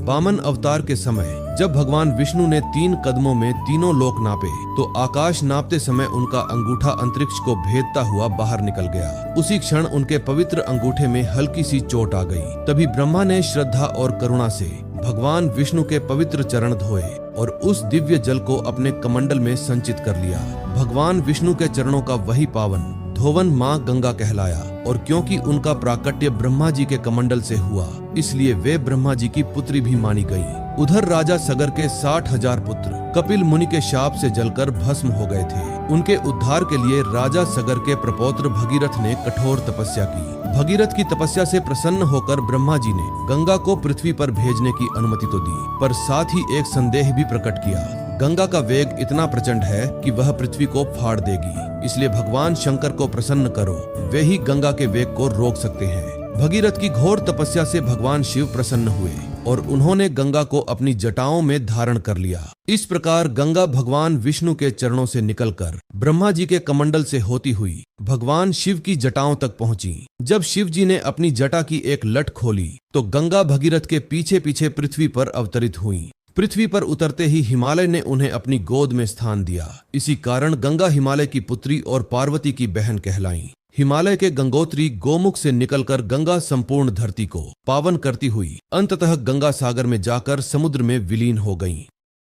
वामन अवतार के समय जब भगवान विष्णु ने 3 कदमों में तीनों लोक नापे तो आकाश नापते समय उनका अंगूठा अंतरिक्ष को भेदता हुआ बाहर निकल गया। उसी क्षण उनके पवित्र अंगूठे में हल्की सी चोट आ गई। तभी ब्रह्मा ने श्रद्धा और करुणा से भगवान विष्णु के पवित्र चरण धोए और उस दिव्य जल को अपने कमंडल में संचित कर लिया। भगवान विष्णु के चरणों का वही पावन धोवन माँ गंगा कहलाया और क्योंकि उनका प्राकट्य ब्रह्मा जी के कमंडल से हुआ इसलिए वे ब्रह्मा जी की पुत्री भी मानी गई। उधर राजा सगर के 60,000 पुत्र कपिल मुनि के शाप से जलकर भस्म हो गए थे। उनके उद्धार के लिए राजा सगर के प्रपौत्र भगीरथ ने कठोर तपस्या की। भगीरथ की तपस्या से प्रसन्न होकर ब्रह्मा जी ने गंगा को पृथ्वी पर भेजने की अनुमति तो दी, पर साथ ही एक संदेह भी प्रकट किया। गंगा का वेग इतना प्रचंड है कि वह पृथ्वी को फाड़ देगी, इसलिए भगवान शंकर को प्रसन्न करो, वे ही गंगा के वेग को रोक सकते हैं। भगीरथ की घोर तपस्या से भगवान शिव प्रसन्न हुए और उन्होंने गंगा को अपनी जटाओं में धारण कर लिया। इस प्रकार गंगा भगवान विष्णु के चरणों से निकलकर ब्रह्मा जी के कमंडल से होती हुई भगवान शिव की जटाओं तक पहुंची। जब शिव जी ने अपनी जटा की एक लट खोली तो गंगा भगीरथ के पीछे पीछे पृथ्वी पर अवतरित हुई। पृथ्वी पर उतरते ही हिमालय ने उन्हें अपनी गोद में स्थान दिया। इसी कारण गंगा हिमालय की पुत्री और पार्वती की बहन कहलाई। हिमालय के गंगोत्री गोमुख से निकलकर गंगा संपूर्ण धरती को पावन करती हुई अंततः गंगा सागर में जाकर समुद्र में विलीन हो गईं।